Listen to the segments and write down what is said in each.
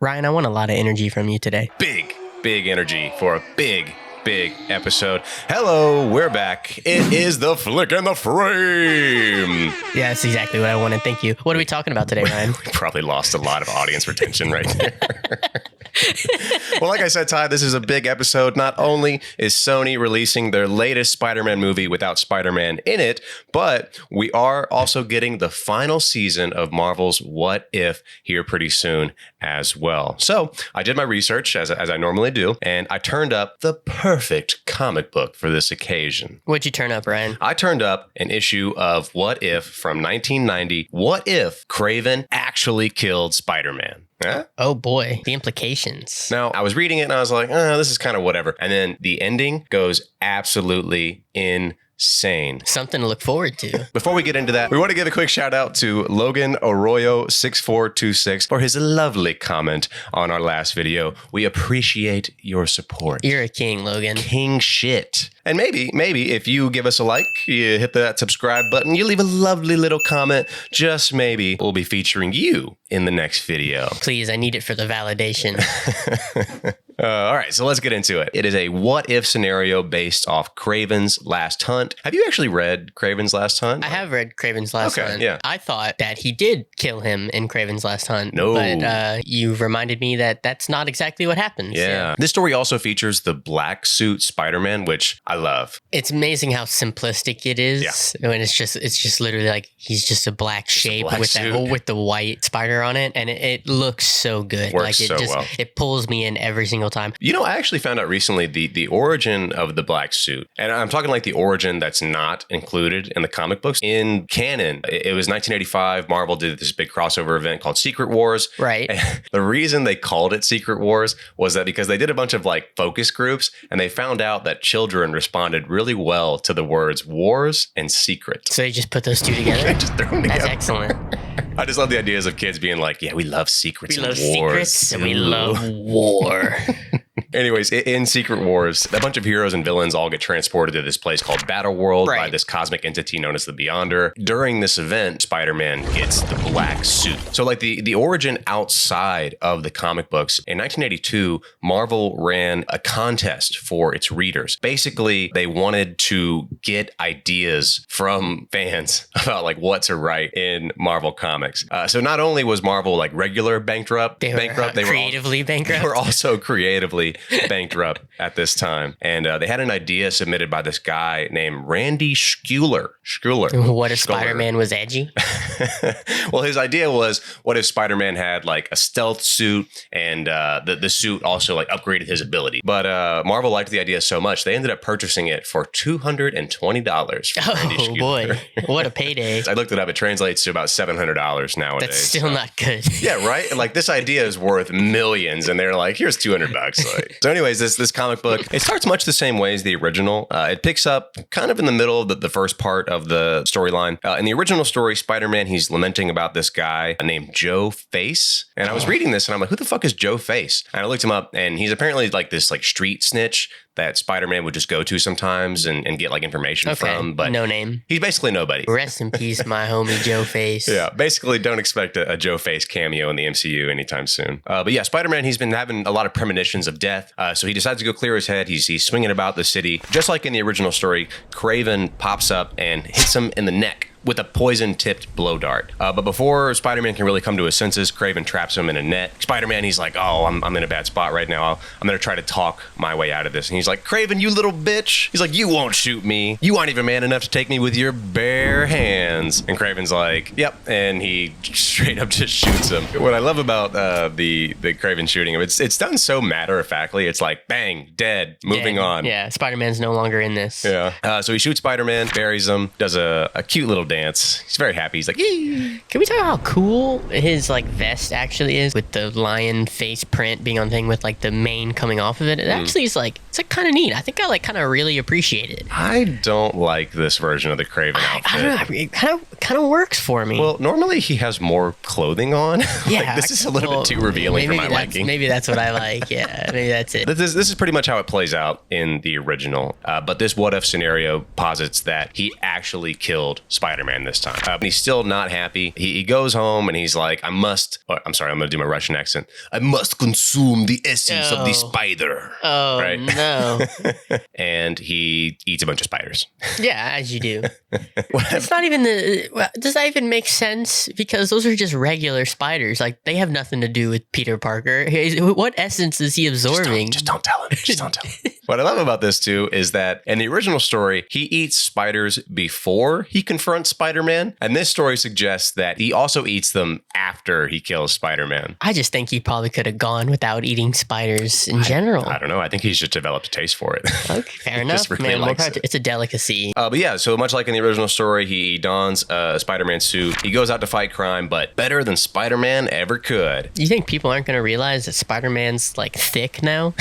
Ryan, I want a lot of energy from you today. Big energy for a big episode. Hello, we're back. It is the Flick and the Frame. Yeah, that's exactly what I wanted. Thank you. What are we talking about today, Ryan? We probably lost a lot of audience retention right there. Well, like I said, Ty, this is a big episode. Not only is Sony releasing their latest Spider-Man movie without Spider-Man in it, but we are also getting the final season of Marvel's What If here pretty soon as well. So I did my research, as I normally do, and I turned up the perfect comic book for this occasion. What'd you turn up, Ryan? I turned up an issue of What If from 1990. What if Kraven actually killed Spider-Man? Huh? Oh boy, the implications. Now, I was reading it and I was like, this is kind of whatever. And then the ending goes absolutely insane. Something to look forward to. Before we get into that, we want to give a quick shout out to Logan Arroyo6426 for his lovely comment on our last video. We appreciate your support. You're a king, Logan. King shit. And maybe if you give us a like, you hit that subscribe button, you leave a lovely little comment, just maybe we'll be featuring you in the next video. Please, I need it for the validation. All right, so let's get into it. It is a what-if scenario based off Kraven's Last Hunt. Have you actually read Kraven's Last Hunt? I have read Kraven's Last Hunt. Yeah. I thought that he did kill him in Kraven's Last Hunt. No. But you reminded me that that's not exactly what happens. Yeah. This story also features the black suit Spider-Man, which I love. It's amazing how simplistic it is. Yeah. When it's just literally like he's just a black shape with the white spider on it, and it looks so good. Works so well. It pulls me in every single time. You know, I actually found out recently the origin of the black suit, and I'm talking like the origin that's not included in the comic books. In canon, it was 1985. Marvel did this big crossover event called Secret Wars. Right. And the reason they called it Secret Wars was that because they did a bunch of like focus groups, and they found out that children responded really well to the words wars and secret. So they just put those two together? They just threw them together. That's excellent. I just love the ideas of kids being like, yeah, we love secrets and wars. Secrets and we love war. Anyways, in Secret Wars, a bunch of heroes and villains all get transported to this place called Battle World by this cosmic entity known as the Beyonder. During this event, Spider-Man gets the black suit. So like the origin outside of the comic books, in 1982, Marvel ran a contest for its readers. Basically, they wanted to get ideas from fans about like what to write in Marvel comics. So not only was Marvel like regular bankrupt, they were creatively bankrupt. They were also creatively bankrupt at this time. And they had an idea submitted by this guy named Randy Schuler. What if Spider-Man was edgy? Well, his idea was, what if Spider-Man had like a stealth suit and the suit also like upgraded his ability. But Marvel liked the idea so much, they ended up purchasing it for $220 from Randy Schuler. Boy, what a payday. I looked it up. It translates to about $700 nowadays. That's still not good. Yeah, right? Like this idea is worth millions and they're like, here's $200. Like, so anyways, this comic book, it starts much the same way as the original. It picks up kind of in the middle of the first part of the storyline. In the original story, Spider-Man, he's lamenting about this guy named Joe Face. And I was reading this and I'm like, who the fuck is Joe Face? And I looked him up and he's apparently like this like street snitch that Spider-Man would just go to sometimes and get like information from. But no name. He's basically nobody. Rest in peace, my homie Joe Face. Yeah, basically don't expect a Joe Face cameo in the MCU anytime soon. But yeah, Spider-Man, he's been having a lot of premonitions of death. So he decides to go clear his head. He's swinging about the city. Just like in the original story, Kraven pops up and hits him in the neck with a poison-tipped blow dart. But before Spider-Man can really come to his senses, Kraven traps him in a net. Spider-Man, he's like, oh, I'm in a bad spot right now. I'm going to try to talk my way out of this. And he's like, Kraven, you little bitch. He's like, you won't shoot me. You aren't even man enough to take me with your bare hands. And Kraven's like, yep. And he straight up just shoots him. What I love about the Kraven shooting him, it's done so matter-of-factly. It's like, bang, dead, moving on. Yeah, Spider-Man's no longer in this. Yeah. So he shoots Spider-Man, buries him, does a cute little dance. He's very happy. He's like, yee. Can we talk about how cool his like vest actually is with the lion face print being on thing with like the mane coming off of it? It actually is like, it's like kind of neat. I think I like kind of really appreciate it. I don't like this version of the Kraven outfit. I don't know. It kind of works for me. Well, normally he has more clothing on. Yeah. Like, this is a little bit too revealing for my liking. Maybe that's what I like. Yeah, maybe that's it. This is pretty much how it plays out in the original. But this what if scenario posits that he actually killed Spider-Man. Spider-Man this time. He's still not happy. He goes home and he's like, I'm going to do my Russian accent. I must consume the essence of the spider. Oh, right? no. And he eats a bunch of spiders. Yeah, as you do. It's not even does that even make sense? Because those are just regular spiders. Like, they have nothing to do with Peter Parker. What essence is he absorbing? Just don't tell him. Just don't tell him. What I love about this, too, is that in the original story, he eats spiders before he confronts Spider-Man. And this story suggests that he also eats them after he kills Spider-Man. I just think he probably could have gone without eating spiders in general. I don't know. I think he's just developed a taste for it. Okay, fair enough. Really Man, likes it. it's a delicacy. But yeah, so much like in the original story, he dons a Spider-Man suit. He goes out to fight crime, but better than Spider-Man ever could. You think people aren't going to realize that Spider-Man's like thick now?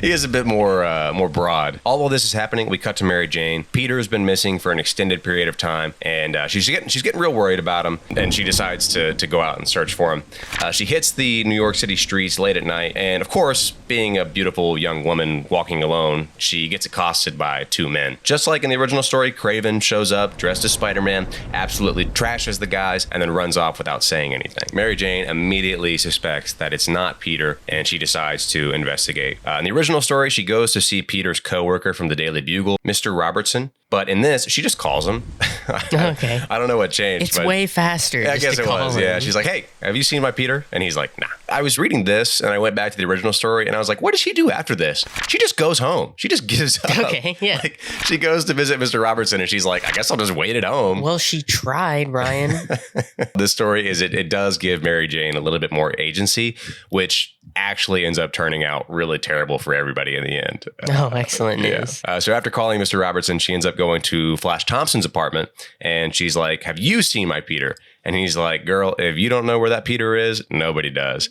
He is a bit more broad. All of this is happening. We cut to Mary Jane. Peter's been missing for an extended period of time, and she's getting real worried about him. And she decides to go out and search for him. She hits the New York City streets late at night, and of course, being a beautiful young woman walking alone, she gets accosted by two men. Just like in the original story, Kraven shows up dressed as Spider-Man, absolutely trashes the guys, and then runs off without saying anything. Mary Jane immediately suspects that it's not Peter, and she decides to investigate. In the original story, she goes to see Peter's coworker from the Daily Bugle, Mr. Robertson. But in this, she just calls him. Okay. I don't know what changed. It's way faster. I guess it was. Him. Yeah. She's like, hey, have you seen my Peter? And he's like, nah. I was reading this and I went back to the original story and I was like, what does she do after this? She just goes home. She just gives up. Okay. Yeah. Like, she goes to visit Mr. Robertson and she's like, I guess I'll just wait at home. Well, she tried, Ryan. This story is it does give Mary Jane a little bit more agency, which actually ends up turning out really terrible for everybody in the end. Oh, excellent news. Yeah. So after calling Mr. Robertson, she ends up going to Flash Thompson's apartment and she's like, have you seen my Peter? And he's like, girl, if you don't know where that Peter is, nobody does.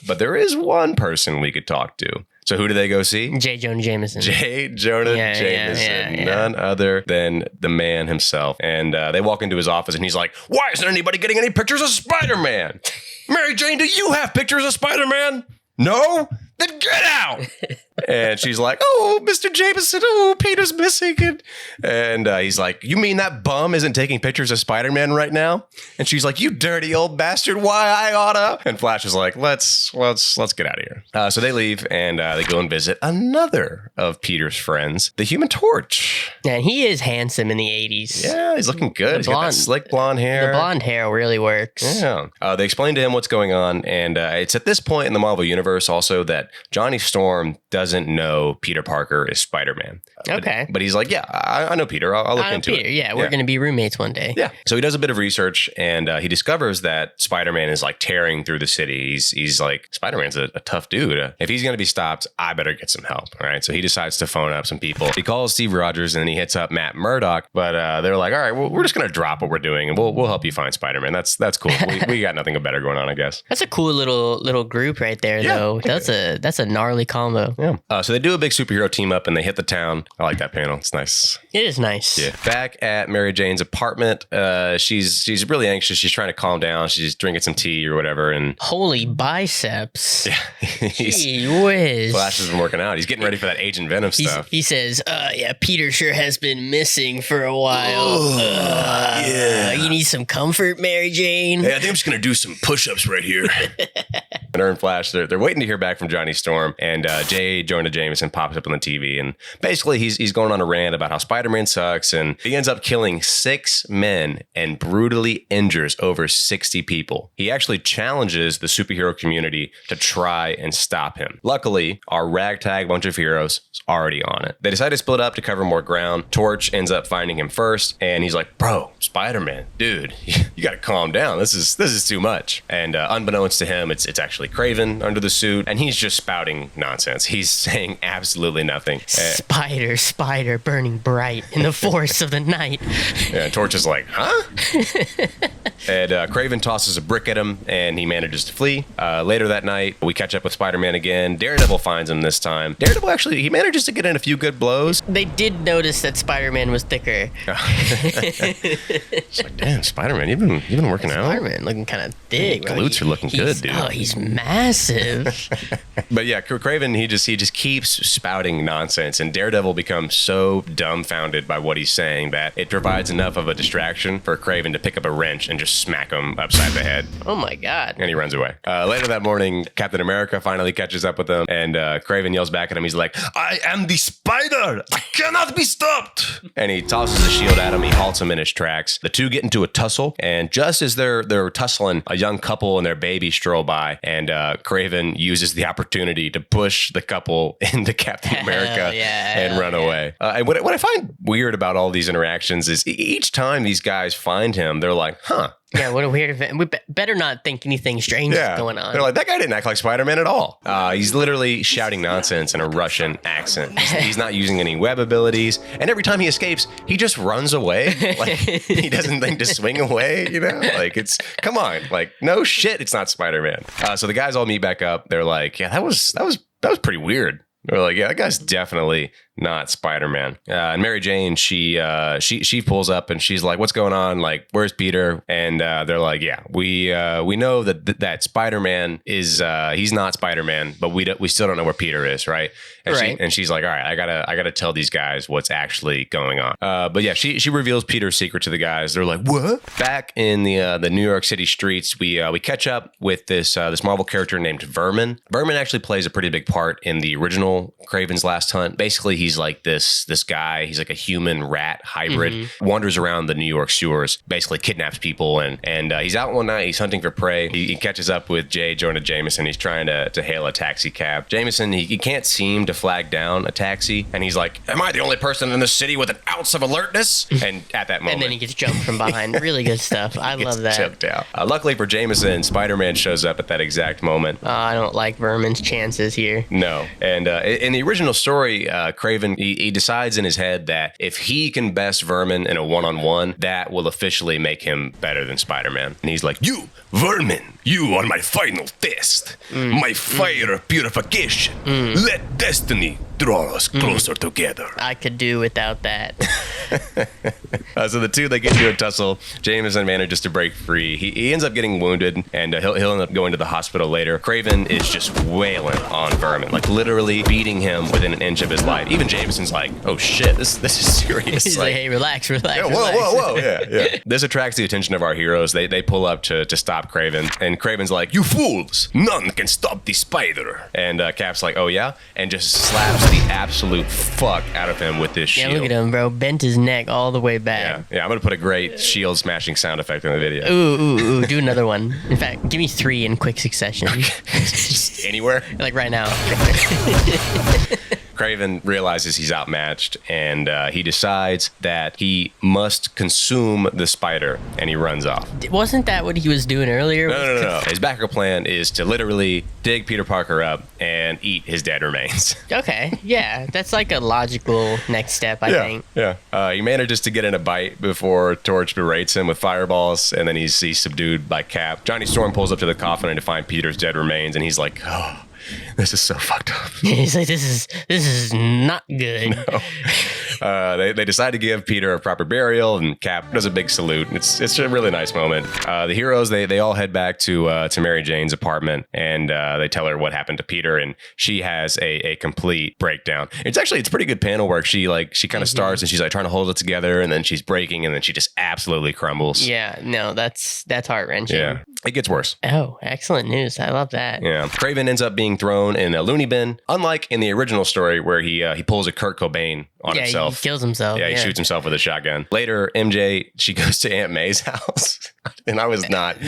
But there is one person we could talk to. So who do they go see? J. Jonah Jameson. J. Jonah Jameson. None other than the man himself. And they walk into his office and he's like, why isn't anybody getting any pictures of Spider-Man? Mary Jane, do you have pictures of Spider-Man? No? Then get out! And she's like, oh, Mr. Jameson, oh, Peter's missing. And he's like, you mean that bum isn't taking pictures of Spider-Man right now? And she's like, you dirty old bastard, why I oughta? And Flash is like, let's get out of here. So they leave and they go and visit another of Peter's friends, the Human Torch. Yeah, he is handsome in the 80s. Yeah, he's looking good. He's got that slick blonde hair. The blonde hair really works. Yeah. They explain to him what's going on. And it's at this point in the Marvel Universe also that Johnny Storm doesn't know Peter Parker is Spider-Man. Okay. But he's like, yeah, I know Peter. I'll look into Peter. it. Yeah, we're going to be roommates one day. Yeah. So he does a bit of research and he discovers that Spider-Man is like tearing through the city. He's like, Spider-Man's a tough dude. If he's going to be stopped, I better get some help. All right. So he decides to phone up some people. He calls Steve Rogers and then he hits up Matt Murdock. But they're like, all right, well, we're just going to drop what we're doing and we'll help you find Spider-Man. That's cool. We got nothing better going on, I guess. That's a cool little group right there, though. That's a gnarly combo. Yeah. So they do a big superhero team up and they hit the town. I like that panel. It's nice. It is nice. Yeah. Back at Mary Jane's apartment, she's really anxious. She's trying to calm down. She's drinking some tea or whatever. And holy biceps. Yeah. Gee whiz. Flash has been working out. He's getting ready for that Agent Venom stuff. He says, yeah, Peter sure has been missing for a while. Yeah. You need some comfort, Mary Jane? Hey, I think I'm just going to do some push-ups right here. And her and Flash, they're waiting to hear back from Johnny Storm. And J. Jonah Jameson pops up on the TV. And basically, he's going on a rant about how Spider-Man sucks. And he ends up killing 6 men and brutally injures over 60 people. He actually challenges the superhero community to try and stop him. Luckily, our ragtag bunch of heroes is already on it. They decide to split up to cover more ground. Torch ends up finding him first. And he's like, bro, Spider-Man, dude, you got to calm down. This is too much. And unbeknownst to him, it's actually Kraven under the suit. And he's just spouting nonsense. He's saying absolutely nothing. Spider, burning bright in the forest of the night. Yeah, Torch is like, huh? And Kraven tosses a brick at him, and he manages to flee. Later that night, we catch up with Spider-Man again. Daredevil finds him this time. Daredevil actually, he manages to get in a few good blows. They did notice that Spider-Man was thicker. It's like, damn, Spider-Man, you've been working out. Spider-Man looking kind of thick. Glutes are looking good, dude. Oh, he's massive. But yeah, Kraven, he just keeps spouting nonsense, and Daredevil becomes so dumbfounded by what he's saying that it provides enough of a distraction for Kraven to pick up a wrench and just smack him upside the head. Oh my God. And he runs away. Later that morning, Captain America finally catches up with him, and Kraven yells back at him. He's like, I am the Spider! I cannot be stopped! And he tosses the shield at him. He halts him in his tracks. The two get into a tussle, and just as they're tussling, a young couple and their baby stroll by, and Kraven uses the opportunity to push the couple into Captain America and run away. And what I find weird about all these interactions is each time these guys find him, they're like, huh. Yeah, what a weird event. We better not think anything strange is going on. They're like, that guy didn't act like Spider-Man at all. He's literally shouting nonsense in a Russian accent. He's not using any web abilities. And every time he escapes, he just runs away. Like, he doesn't think to swing away, you know? Like, it's, come on. Like, no shit, it's not Spider-Man. So the guys all meet back up. They're like, yeah, that was pretty weird. They're like, yeah, that guy's definitely not Spider-Man. And Mary Jane, she pulls up and she's like, what's going on? Like, where's Peter? And they're like, yeah, we know that Spider-Man is he's not Spider-Man, but we still don't know where Peter is, right? And she's like, all right, I gotta tell these guys what's actually going on. But yeah, she reveals Peter's secret to the guys. They're like, what? Back in the New York City streets, we catch up with this Marvel character named Vermin. Vermin actually plays a pretty big part in the original Kraven's Last Hunt. Basically, he's like this guy. He's like a human rat hybrid. Wanders around the New York sewers, basically kidnaps people, and he's out one night. He's hunting for prey. He catches up with J. Jonah Jameson. He's trying to hail a taxi cab. Jameson, he can't seem to flag down a taxi, and he's like, am I the only person in the city with an ounce of alertness? And at that moment, and then he gets jumped from behind. Really good stuff. I love that. Choked out. Luckily for Jameson, Spider-Man shows up at that exact moment. I don't like Vermin's chances here. No. And in the original story, Kraven, he decides in his head that if he can best Vermin in a one-on-one, that will officially make him better than Spider-Man. And he's like, you, Vermin, you are my final test. My fire of purification. Let destiny draw us closer together. I could do without that. So the two, they get into a tussle. Jameson manages to break free. He ends up getting wounded, and he'll end up going to the hospital later. Kraven is just wailing on Vermin, like literally beating him within an inch of his life. Even Jameson's like, oh shit, this is serious. He's like, hey, relax. Yeah, whoa. Yeah. This attracts the attention of our heroes. They pull up to stop Kraven, and Kraven's like, you fools, none can stop the spider. And Cap's like, oh yeah? And just slaps the absolute fuck out of him with this shield. Yeah, look at him, bro. Bent his neck all the way back. Yeah, I'm going to put a great shield smashing sound effect in the video. Ooh, do another one. In fact, give me 3 in quick succession. Just anywhere? Like right now. Kraven realizes he's outmatched, and he decides that he must consume the spider, and he runs off. Wasn't that what he was doing earlier? No. His backup plan is to literally dig Peter Parker up and eat his dead remains. Okay, yeah, that's like a logical next step, I think. Yeah. He manages to get in a bite before Torch berates him with fireballs, and then he's subdued by Cap. Johnny Storm pulls up to the coffin to find Peter's dead remains, and he's like, oh, this is so fucked up. He's like, this is not good. No. They decide to give Peter a proper burial, and Cap does a big salute. It's a really nice moment. The heroes, they all head back to Mary Jane's apartment, and they tell her what happened to Peter, and she has a complete breakdown. It's pretty good panel work. She kind of starts and she's like trying to hold it together, and then she's breaking, and then she just absolutely crumbles. Yeah, no, that's heart-wrenching. Yeah, it gets worse. Oh, excellent news. I love that. Yeah. Kraven ends up being thrown in a loony bin, unlike in the original story where he pulls a Kurt Cobain on himself. He kills himself. Yeah, he shoots himself with a shotgun. Later, MJ, she goes to Aunt May's house, and I was not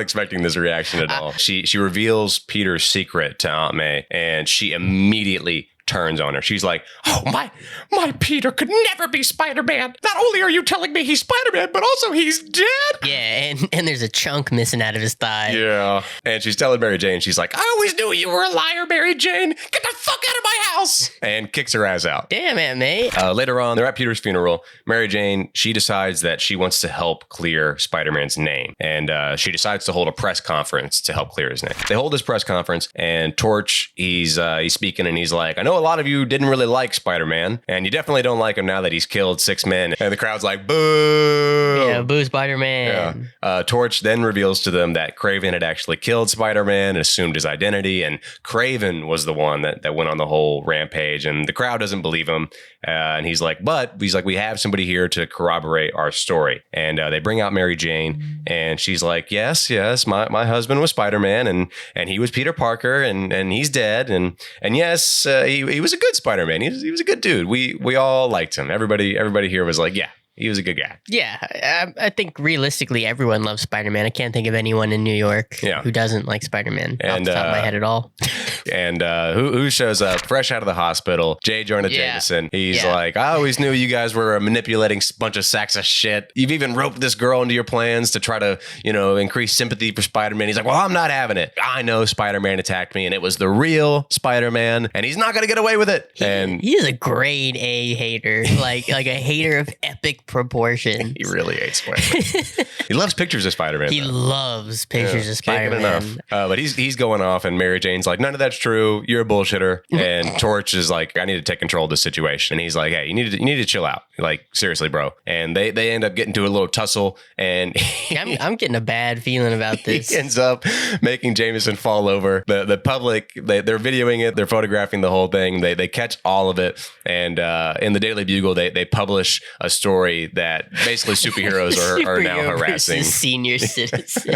expecting this reaction at all. She reveals Peter's secret to Aunt May, and she immediately turns on her. She's like, oh, my Peter could never be Spider-Man. Not only are you telling me he's Spider-Man, but also he's dead. Yeah, and there's a chunk missing out of his thigh. Yeah. And she's telling Mary Jane, she's like, I always knew you were a liar, Mary Jane. Get the fuck out of my house. And kicks her ass out. Damn it, mate. Later on, they're at Peter's funeral. Mary Jane, she decides that she wants to help clear Spider-Man's name. And she decides to hold a press conference to help clear his name. They hold this press conference, and Torch, he's speaking, and he's like, I know a lot of you didn't really like Spider-Man, and you definitely don't like him now that he's killed 6 men. And the crowd's like, boo! Yeah, boo Spider-Man. Yeah. Torch then reveals to them that Kraven had actually killed Spider-Man and assumed his identity, and Kraven was the one that went on the whole rampage, and the crowd doesn't believe him. And he's like, we have somebody here to corroborate our story. And they bring out Mary Jane, and she's like, yes, my husband was Spider-Man, and he was Peter Parker, and he's dead. And yes, he was a good Spider-Man. He was a good dude. We all liked him. Everybody here was like, yeah, he was a good guy. Yeah, I think realistically everyone loves Spider-Man. I can't think of anyone in New York who doesn't like Spider-Man off the top of my head at all. And who shows up fresh out of the hospital? J. Jonah Jameson. He's like, I always knew you guys were manipulating a bunch of sacks of shit. You've even roped this girl into your plans to try to, increase sympathy for Spider-Man. He's like, well, I'm not having it. I know Spider-Man attacked me, and it was the real Spider-Man, and he's not going to get away with it. He is a grade A hater, like a hater of epic proportions. He really hates Spider-Man. He loves pictures of Spider-Man. He loves pictures of Spider-Man. But he's going off, and Mary Jane's like, none of that's true. You're a bullshitter. And Torch is like, I need to take control of this situation. And he's like, hey, you need to chill out. Like, seriously, bro. And they end up getting to a little tussle, and I'm getting a bad feeling about this. He ends up making Jameson fall over. The public, they're videoing it. They're photographing the whole thing. They catch all of it. And in the Daily Bugle, they publish a story that basically superheroes are now harassing senior citizens.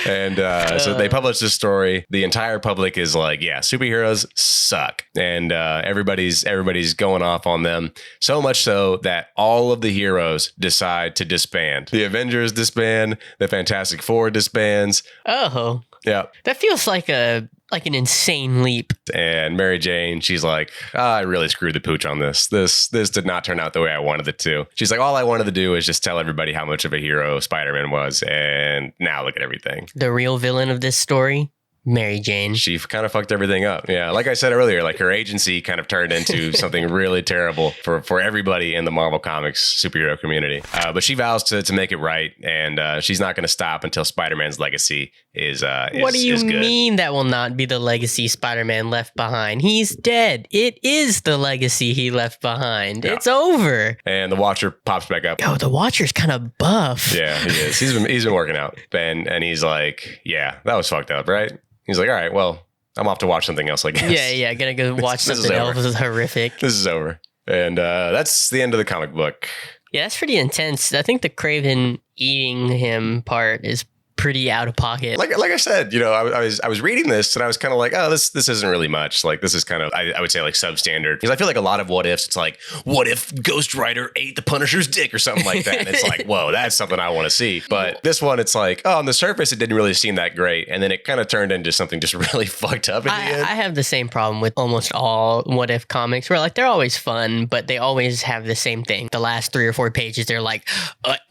And so they publish this story. The entire public is like, yeah, superheroes suck. And everybody's going off on them. So much so that all of the heroes decide to disband. The Avengers disband. The Fantastic Four disbands. Oh. Yeah. That feels like an insane leap. And Mary Jane, she's like, I really screwed the pooch on this. This did not turn out the way I wanted it to. She's like, all I wanted to do is just tell everybody how much of a hero Spider-Man was. And now look at everything. The real villain of this story? Mary Jane. She kind of fucked everything up. Yeah. Like I said earlier, like her agency kind of turned into something really terrible for everybody in the Marvel Comics superhero community. But she vows to make it right. And she's not going to stop until Spider-Man's legacy is What do you mean that will not be the legacy Spider-Man left behind? He's dead. It is the legacy he left behind. Yeah. It's over. And the Watcher pops back up. Yo, the Watcher's kind of buff. Yeah, he is. He's been working out. And he's like, yeah, that was fucked up, right? He's like, all right, well, I'm off to watch something else, I guess. Yeah, gonna go watch something else. This is horrific. This is over. And that's the end of the comic book. Yeah, that's pretty intense. I think the Kraven eating him part is pretty out of pocket. Like I said, I was reading this and I was kind of like, oh, this isn't really much. Like, this is kind of, I would say, like, substandard. Because I feel like a lot of what ifs, it's like, what if Ghost Rider ate the Punisher's dick or something like that? And it's like, whoa, that's something I want to see. But this one, it's like, oh, on the surface, it didn't really seem that great. And then it kind of turned into something just really fucked up at the end. I have the same problem with almost all what if comics where, like, they're always fun, but they always have the same thing. The last 3 or 4 pages, they're like,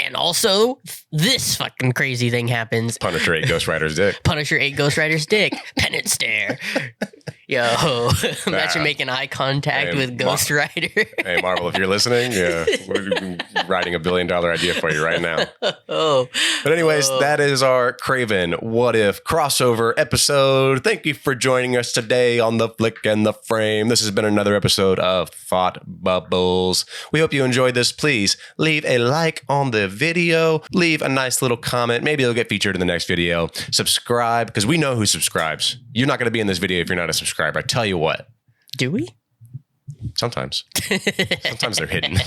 and also this fucking crazy thing happens. Punisher ate Ghost Rider's dick. Punisher ate Ghost Rider's dick. Penance stare. Yo, imagine making eye contact with Ghost Rider. Hey, Marvel, if you're listening, we're writing $1 billion idea for you right now. But anyways, that is our Kraven What If crossover episode. Thank you for joining us today on The Flick and the Frame. This has been another episode of Thought Bubbles. We hope you enjoyed this. Please leave a like on the video. Leave a nice little comment. Maybe it'll get featured in the next video. Subscribe, because we know who subscribes. You're not going to be in this video if you're not a subscriber. I tell you what. Do we? Sometimes. Sometimes they're hidden.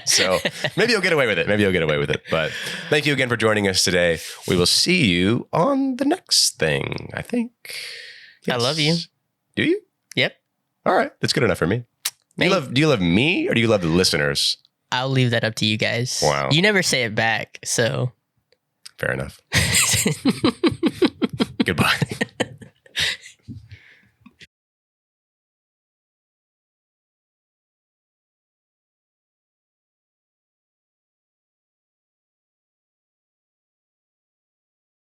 So maybe you'll get away with it. But thank you again for joining us today. We will see you on the next thing, I think. Yes. I love you. Do you? Yep. All right. That's good enough for me. Do you love me or do you love the listeners? I'll leave that up to you guys. Wow. You never say it back, so. Fair enough. Goodbye.